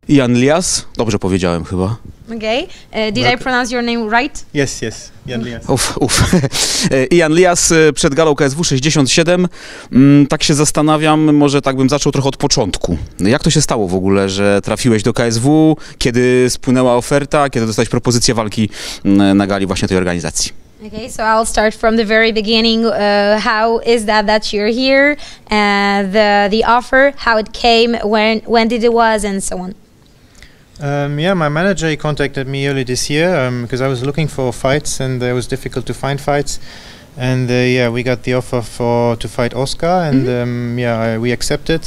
Liesse, dobrze powiedziałem chyba. Okay. Did I pronounce your name right? Yes, Jan Liesse. Liesse przed galą KSW 67. Tak się zastanawiam, może tak bym zaczął trochę od początku. Jak to się stało w ogóle, że trafiłeś do KSW, kiedy spłynęła oferta, kiedy dostałeś propozycję walki na gali właśnie tej organizacji? Okay, so I'll start from the very beginning. How is that you're here? The offer, how it came, when did it was, and so on. Yeah, my manager contacted me early this year because I was looking for fights and it was difficult to find fights. And yeah, we got the offer to fight Oscar, and we accepted.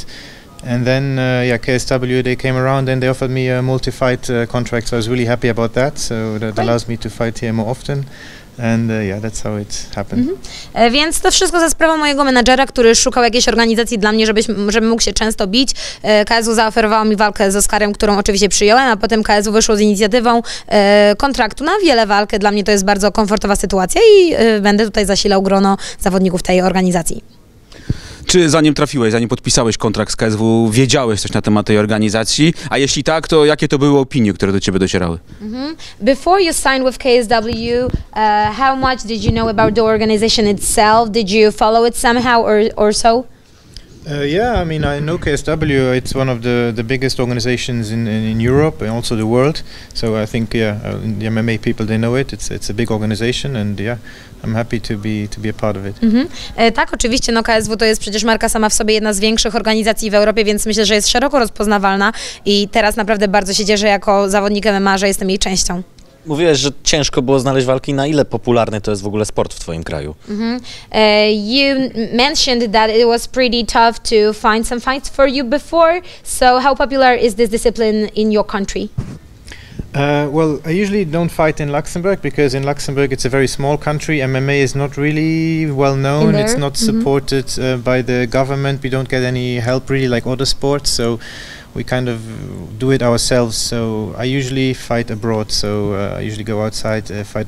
And then yeah, KSW, they came around and they offered me a multi-fight contract. So I was really happy about that. So that allows me to fight here more often. And yeah, that's how it happened. Więc to wszystko za sprawą mojego menadżera, który szukał jakiejś organizacji dla mnie, żebym mógł się często bić. KSW zaoferowało mi walkę z Oskarem, którą oczywiście przyjąłem, a potem KSW wyszło z inicjatywą kontraktu na wiele walk. Dla mnie to jest bardzo komfortowa sytuacja i będę tutaj zasilał grono zawodników tej organizacji. Czy zanim trafiłeś, zanim podpisałeś kontrakt z KSW, wiedziałeś coś na temat tej organizacji? A jeśli tak, to jakie to były opinie, które do ciebie docierały? Before you signed with KSW, how much did you know about the organization itself? Did you follow it somehow or so? Yeah, I mean, I know KSW. It's one of the biggest organizations in Europe and also the world. So I think, yeah, the MMA people, they know it. It's a big organization, and yeah, I'm happy to be a part of it. Tak, oczywiście, no KSW to jest przecież marka sama w sobie, jedna z większych organizacji w Europie, więc myślę, że jest szeroko rozpoznawalna i teraz naprawdę bardzo się cieszę jako zawodnik MMA, że jestem jej częścią. Mówiłeś, że ciężko było znaleźć walki. Na ile popularny to jest w ogóle sport w twoim kraju? You mentioned that it was pretty tough to find some fights for you before. So how popular is this discipline in your country? Well, I usually don't fight in Luxembourg because in Luxembourg it's a very small country. MMA is not really well known. It's not supported by the government. We don't get any help really like other sports. So we kind of do it ourselves. So I usually fight abroad. So I usually go outside, fight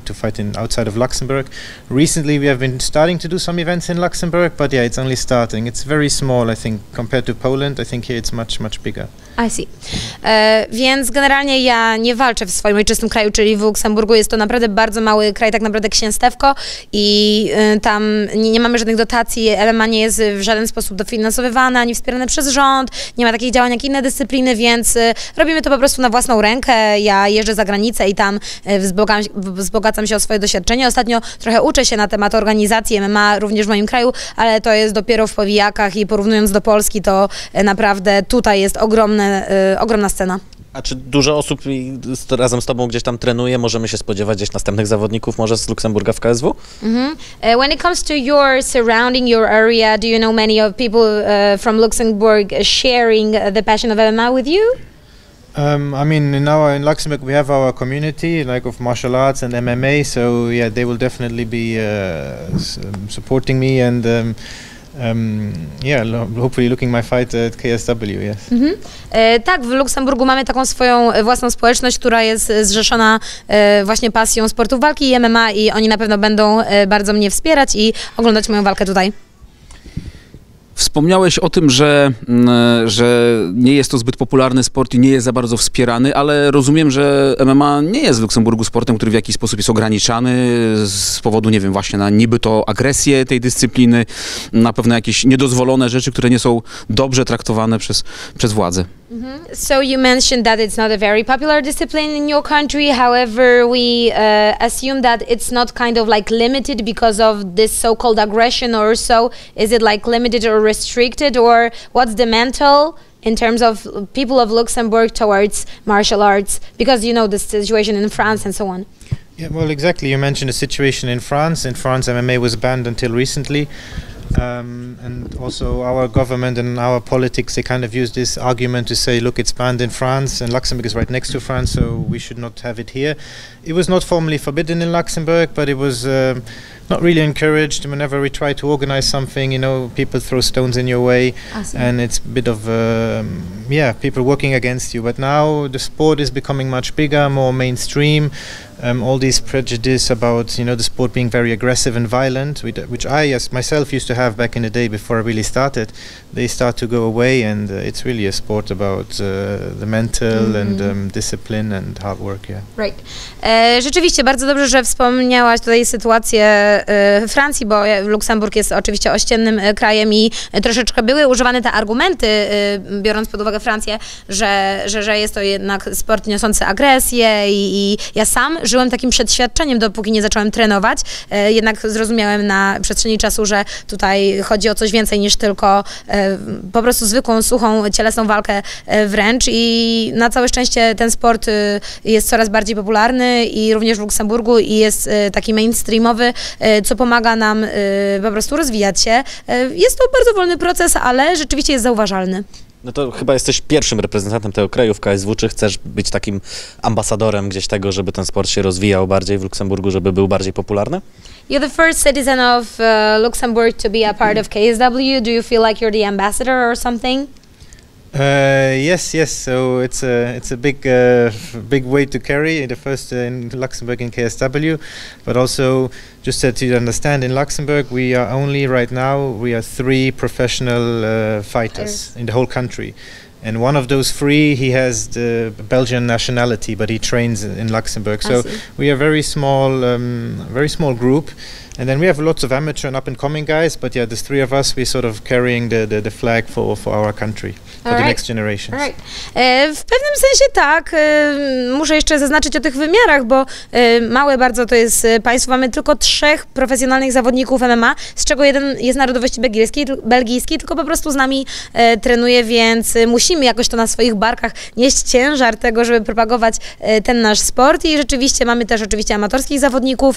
outside of Luxembourg. Recently we have been starting to do some events in Luxembourg, but yeah, it's only starting. It's very small, I think, compared to Poland. I think here it's much bigger. I see. Więc generalnie ja nie walczę w swoim ojczystym kraju, czyli w Luksemburgu. Jest to naprawdę bardzo mały kraj, tak naprawdę księstewko i tam nie mamy żadnych dotacji. MMA nie jest w żaden sposób dofinansowywane, ani wspierane przez rząd. Nie ma takich działań jak inne dyscypliny, więc robimy to po prostu na własną rękę. Ja jeżdżę za granicę i tam wzbogacam się o swoje doświadczenie. Ostatnio trochę uczę się na temat organizacji MMA również w moim kraju, ale to jest dopiero w powijakach i porównując do Polski, to naprawdę tutaj jest ogromna scena. A czy dużo osób razem z tobą gdzieś tam trenuje? Możemy się spodziewać gdzieś następnych zawodników może z Luksemburga w KSW? When it comes to your surrounding, your area, do you know many of people from Luxembourg sharing the passion of MMA with you? I mean, in Luxembourg we have our community like of martial arts and MMA, so yeah, they will definitely be supporting me and yeah, hopefully looking my fight at KSW, yes. Tak, w Luksemburgu mamy taką swoją własną społeczność, która jest zrzeszona właśnie pasją sportów walki i MMA i oni na pewno będą bardzo mnie wspierać i oglądać moją walkę tutaj. Wspomniałeś o tym, że nie jest to zbyt popularny sport i nie jest za bardzo wspierany, ale rozumiem, że MMA nie jest w Luksemburgu sportem, który w jakiś sposób jest ograniczany z powodu, nie wiem, właśnie na niby to agresję tej dyscypliny, na pewno jakieś niedozwolone rzeczy, które nie są dobrze traktowane przez władze. So you mentioned that it's not a very popular discipline in your country. However, we assume that it's not kind of like limited because of this so-called aggression or so. Is it like limited or restricted, or what's the mental in terms of people of Luxembourg towards martial arts? Because you know the situation in France and so on. Yeah, well, exactly. You mentioned the situation in France. In France, MMA was banned until recently. And also our government and our politics, they kind of use this argument to say, look, it's banned in France and Luxembourg is right next to France, so we should not have it here. It was not formally forbidden in Luxembourg, but it was not really encouraged. Whenever we try to organize something, you know, people throw stones in your way, and it's a bit of people working against you. But now the sport is becoming much bigger, more mainstream. All these prejudice about, you know, the sport being very aggressive and violent, which I as myself used to have back in the day before I really started, they start to go away, and it's really a sport about the mental and discipline and hard work. Yeah. Right. Rzeczywiście bardzo dobrze, że wspomniałaś tutaj sytuację Francji, bo Luksemburg jest oczywiście ościennym krajem i troszeczkę były używane te argumenty, biorąc pod uwagę Francję, że jest to jednak sport niosący agresję i ja sam żyłem takim przeświadczeniem, dopóki nie zacząłem trenować. Jednak zrozumiałem na przestrzeni czasu, że tutaj chodzi o coś więcej niż tylko po prostu zwykłą, suchą, cielesną walkę wręcz i na całe szczęście ten sport jest coraz bardziej popularny i również w Luksemburgu i jest taki mainstreamowy, co pomaga nam po prostu rozwijać się. Jest to bardzo wolny proces, ale rzeczywiście jest zauważalny. No to chyba jesteś pierwszym reprezentantem tego kraju w KSW. Czy chcesz być takim ambasadorem gdzieś tego, żeby ten sport się rozwijał bardziej w Luksemburgu, żeby był bardziej popularny? You're the first citizen of Luxembourg to be a part of KSW. Do you feel like you're the ambassador or something? Yes. So it's a big weight to carry. The first in Luxembourg in KSW, but also just to understand, in Luxembourg we are only right now 3 professional fighters in the whole country. And one of those 3, he has the Belgian nationality, but he trains in Luxembourg. So we are a very small group. And then we have lots of amateur and up-and-coming guys, but yeah, there's 3 of us. We're sort of carrying the flag for our country, for the next generations. Right. W pewnym sensie tak. Muszę jeszcze zaznaczyć o tych wymiarach, bo małe bardzo to jest państwo. Mamy tylko 3 profesjonalnych zawodników MMA, z czego jeden jest narodowości belgijskiej, tylko po prostu z nami trenuje, więc musimy jakoś to na swoich barkach nieść ciężar tego, żeby propagować ten nasz sport i rzeczywiście mamy też oczywiście amatorskich zawodników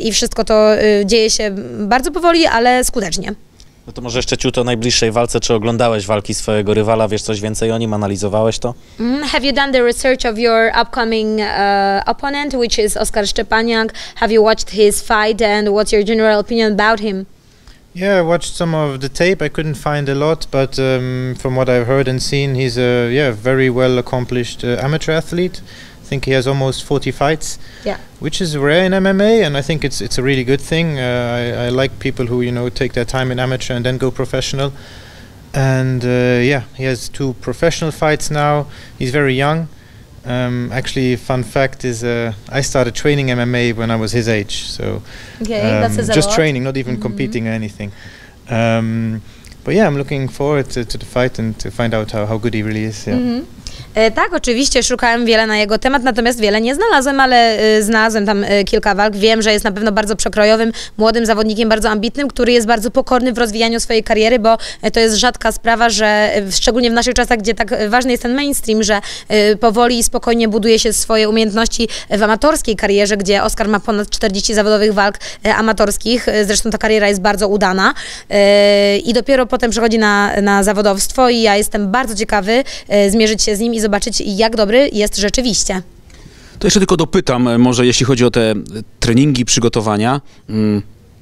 i wszystko to dzieje się bardzo powoli, ale skutecznie. No to może jeszcze ciut o najbliższej walce. Czy oglądałeś walki swojego rywala? Wiesz coś więcej o nim? Analizowałeś to? Have you done the research of your upcoming opponent, which is Oskar Szczepaniak? Have you watched his fight and what's your general opinion about him? Yeah, I watched some of the tape. I couldn't find a lot, but from what I've heard and seen, he's a very well accomplished amateur athlete. I think he has almost 40 fights, which is rare in MMA, and I think it's a really good thing. I like people who, you know, take their time in amateur and then go professional. And he has 2 professional fights now. He's very young. Actually, fun fact is I started training MMA when I was his age, so that says a just lot. training, not even competing or anything. But yeah, I'm looking forward to the fight and to find out how good he really is. Yeah. Tak, oczywiście szukałem wiele na jego temat, natomiast wiele nie znalazłem, ale znalazłem tam kilka walk. Wiem, że jest na pewno bardzo przekrojowym, młodym zawodnikiem, bardzo ambitnym, który jest bardzo pokorny w rozwijaniu swojej kariery, bo to jest rzadka sprawa, że szczególnie w naszych czasach, gdzie tak ważny jest ten mainstream, że powoli i spokojnie buduje się swoje umiejętności w amatorskiej karierze, gdzie Oskar ma ponad 40 zawodowych walk amatorskich. Zresztą ta kariera jest bardzo udana i dopiero potem przechodzi na zawodowstwo i ja jestem bardzo ciekawy zmierzyć się z nim i zobaczyć, jak dobry jest rzeczywiście. To jeszcze tylko dopytam, może jeśli chodzi o te treningi, przygotowania.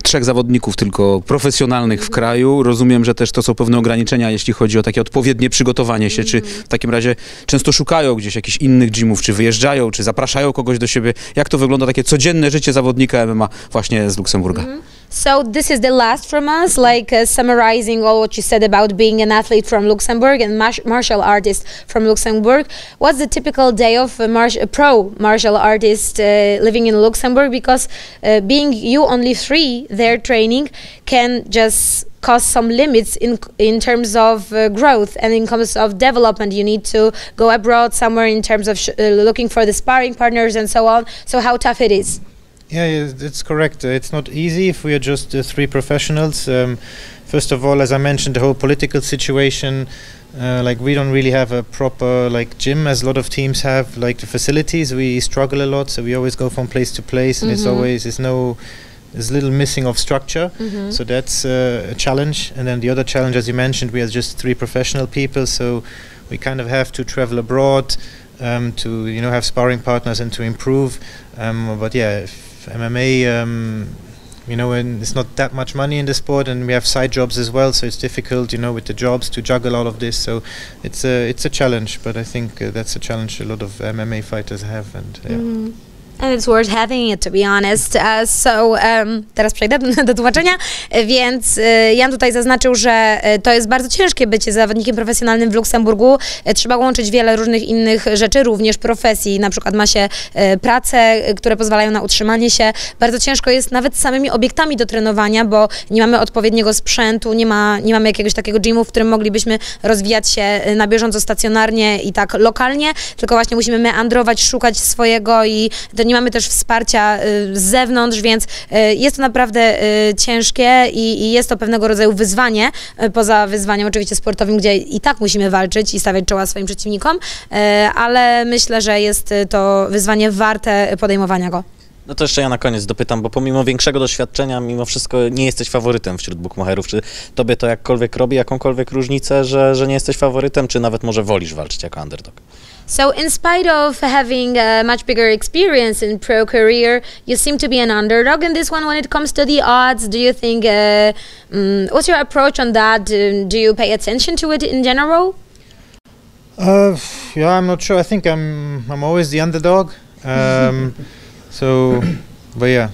3 zawodników tylko profesjonalnych w kraju. Rozumiem, że też to są pewne ograniczenia, jeśli chodzi o takie odpowiednie przygotowanie się. Czy w takim razie często szukają gdzieś jakichś innych gymów, czy wyjeżdżają, czy zapraszają kogoś do siebie? Jak to wygląda takie codzienne życie zawodnika MMA właśnie z Luksemburga? So this is the last from us, like summarizing all what you said about being an athlete from Luxembourg and martial artist from Luxembourg. What's the typical day of a pro martial artist living in Luxembourg? Because being you only 3 there training can just cause some limits in terms of growth and in terms of development. You need to go abroad somewhere in terms of looking for the sparring partners and so on. So how tough it is? Yeah, it's correct. It's not easy if we are just 3 professionals. First of all, as I mentioned, the whole political situation, like we don't really have a proper like gym as a lot of teams have, like the facilities. We struggle a lot, so we always go from place to place, and there's a little missing of structure. So that's a challenge. And then the other challenge, as you mentioned, we are just 3 professional people, so we kind of have to travel abroad to, you know, have sparring partners and to improve. But yeah, MMA, you know, and it's not that much money in the sport, and we have side jobs as well, so it's difficult, you know, with the jobs to juggle all of this. So it's a challenge, but I think that's a challenge a lot of MMA fighters have, and yeah. And it's worth having it, to be honest. Teraz przejdę do tłumaczenia, więc Jan tutaj zaznaczył, że to jest bardzo ciężkie bycie zawodnikiem profesjonalnym w Luksemburgu. Trzeba łączyć wiele różnych innych rzeczy, również profesji. Na przykład ma się prace, które pozwalają na utrzymanie się. Bardzo ciężko jest nawet z samymi obiektami do trenowania, bo nie mamy odpowiedniego sprzętu, nie mamy jakiegoś takiego gymu, w którym moglibyśmy rozwijać się na bieżąco, stacjonarnie i tak lokalnie, tylko właśnie musimy meandrować, szukać swojego i nie mamy też wsparcia z zewnątrz, więc jest to naprawdę ciężkie i jest to pewnego rodzaju wyzwanie, poza wyzwaniem oczywiście sportowym, gdzie i tak musimy walczyć i stawiać czoła swoim przeciwnikom, ale myślę, że jest to wyzwanie warte podejmowania go. No to jeszcze ja na koniec dopytam, bo pomimo większego doświadczenia, mimo wszystko nie jesteś faworytem wśród bukmacherów. Czy tobie to jakkolwiek robi jakąkolwiek różnicę, że nie jesteś faworytem, czy nawet może wolisz walczyć jako underdog? So in spite of having a much bigger experience in pro career, you seem to be an underdog in this one when it comes to the odds. Do you think, what's your approach on that? Do you pay attention to it in general? Yeah, I'm not sure. I think I'm always the underdog. So, but yeah,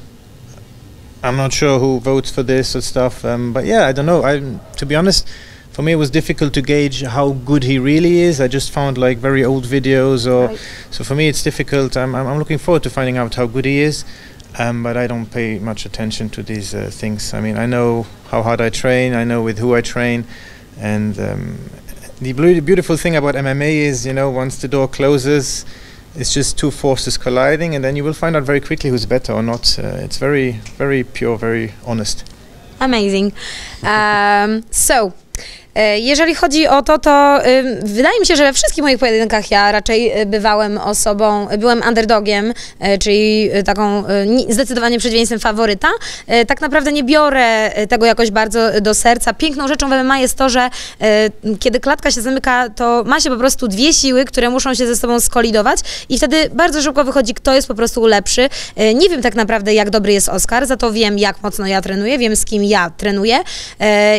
I'm not sure who votes for this or stuff. But yeah, I don't know. To be honest, for me it was difficult to gauge how good he really is. I just found like very old videos, so for me it's difficult. I'm looking forward to finding out how good he is, but I don't pay much attention to these things. I mean, I know how hard I train. I know with who I train, and the beautiful thing about MMA is, you know, once the door closes, it's just two forces colliding, and then you will find out very quickly who's better or not. It's very, very pure, very honest. Amazing. Jeżeli chodzi o to wydaje mi się, że we wszystkich moich pojedynkach ja raczej byłem underdogiem, czyli taką zdecydowanie przeciwieństwem faworyta. Tak naprawdę nie biorę tego jakoś bardzo do serca. Piękną rzeczą w MMA jest to, że kiedy klatka się zamyka, to ma się po prostu dwie siły, które muszą się ze sobą skolidować i wtedy bardzo szybko wychodzi, kto jest po prostu lepszy. Nie wiem tak naprawdę, jak dobry jest Oskar, za to wiem, jak mocno ja trenuję, wiem, z kim ja trenuję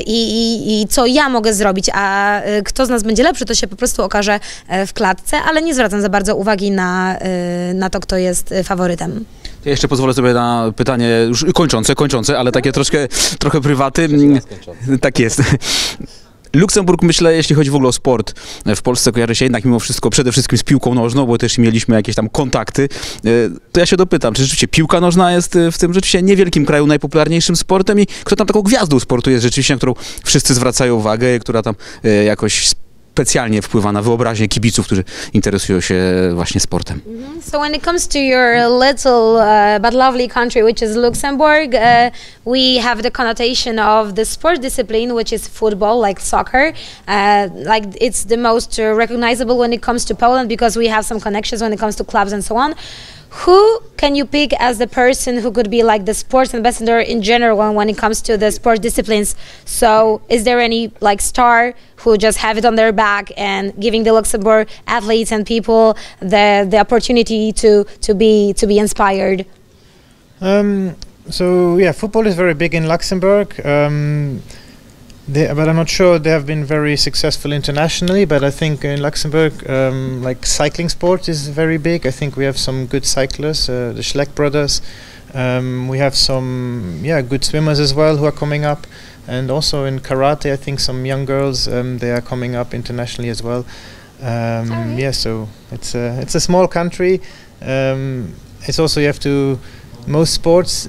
i co ja mogę zrobić, a kto z nas będzie lepszy, to się po prostu okaże w klatce, ale nie zwracam za bardzo uwagi na to, kto jest faworytem. Ja jeszcze pozwolę sobie na pytanie już kończące, ale takie trochę prywaty. Tak jest. Luksemburg, myślę, jeśli chodzi w ogóle o sport, w Polsce kojarzy się jednak mimo wszystko przede wszystkim z piłką nożną, bo też mieliśmy jakieś tam kontakty. To ja się dopytam, czy rzeczywiście piłka nożna jest w tym rzeczywiście niewielkim kraju najpopularniejszym sportem i kto tam taką gwiazdą sportu jest rzeczywiście, na którą wszyscy zwracają uwagę i która tam jakoś specjalnie wpływa na wyobraźnię kibiców, którzy interesują się właśnie sportem. So when it comes to your little but lovely country, which is Luxembourg, we have the connotation of the sport discipline, which is football, like soccer. Like it's the most recognizable when it comes to Poland because we have some connections when it comes to clubs and so on. Who can you pick as the person who could be like the sports ambassador in general when it comes to the sport disciplines? So is there any like star who just have it on their back and giving the Luxembourg athletes and people the opportunity to be inspired? So yeah, football is very big in Luxembourg. But I'm not sure they have been very successful internationally, but I think in Luxembourg, like cycling sport is very big. I think we have some good cyclists, the Schleck brothers. We have some, good swimmers as well who are coming up. And also in karate, I think some young girls, they are coming up internationally as well. So it's a small country. It's also, you have to, most sports,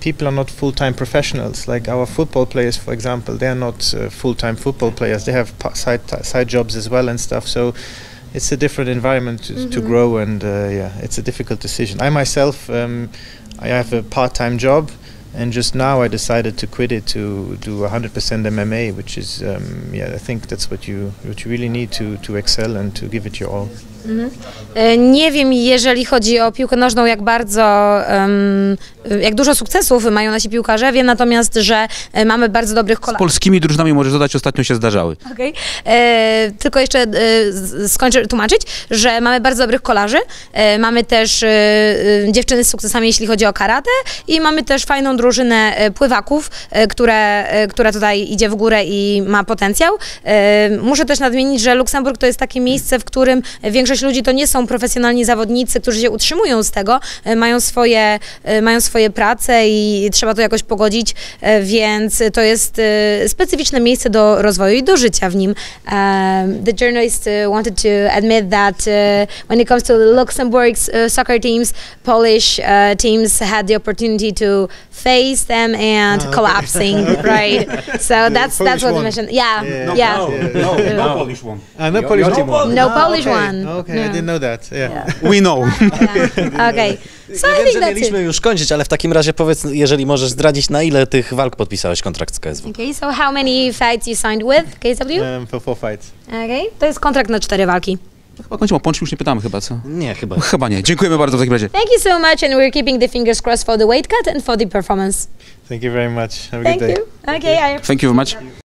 people are not full-time professionals. Like our football players, for example, they are not full-time football players. They have side jobs as well and stuff. So it's a different environment to grow, and it's a difficult decision. I myself, I have a part-time job, and just now I decided to quit it to do 100% MMA, which is, I think that's what you really need to excel and to give it your all. Nie wiem, jeżeli chodzi o piłkę nożną, jak bardzo, jak dużo sukcesów mają nasi piłkarze. Wiem natomiast, że mamy bardzo dobrych Z kolarzy. polskimi drużynami możesz dodać, ostatnio się zdarzały. Okay. Tylko jeszcze skończę tłumaczyć, że mamy bardzo dobrych kolarzy, mamy też dziewczyny z sukcesami, jeśli chodzi o karate i mamy też fajną drużynę pływaków, która tutaj idzie w górę i ma potencjał. Muszę też nadmienić, że Luksemburg to jest takie miejsce, w którym większość ludzi to nie są profesjonalni zawodnicy, którzy się utrzymują z tego, mają swoje prace i trzeba to jakoś pogodzić, więc to jest specyficzne miejsce do rozwoju i do życia w nim. The journalist wanted to admit that when it comes to Luxembourg's soccer teams, Polish teams had the opportunity to face them and collapsing, right? So that's what they mentioned. No Polish one. No Polish team one. No Polish one. Okay, I didn't know that. Yeah. We know. Okay. So I Wiem, think że that's mieliśmy it. już kończyć, ale w takim razie powiedz, jeżeli możesz zdradzić, na ile tych walk podpisałeś kontrakt z KSW? Okay, so how many fights you signed with KSW? For 4 fights. Okay, to jest kontrakt na 4 walki. Chyba kończymy, o Pączki już nie pytamy chyba, co? Nie, chyba. Chyba nie. Dziękujemy bardzo w takim razie. Thank you so much, and we're keeping the fingers crossed for the weight cut and for the performance. Thank you very much. Have a good day. Thank you. Okay, Thank you very much.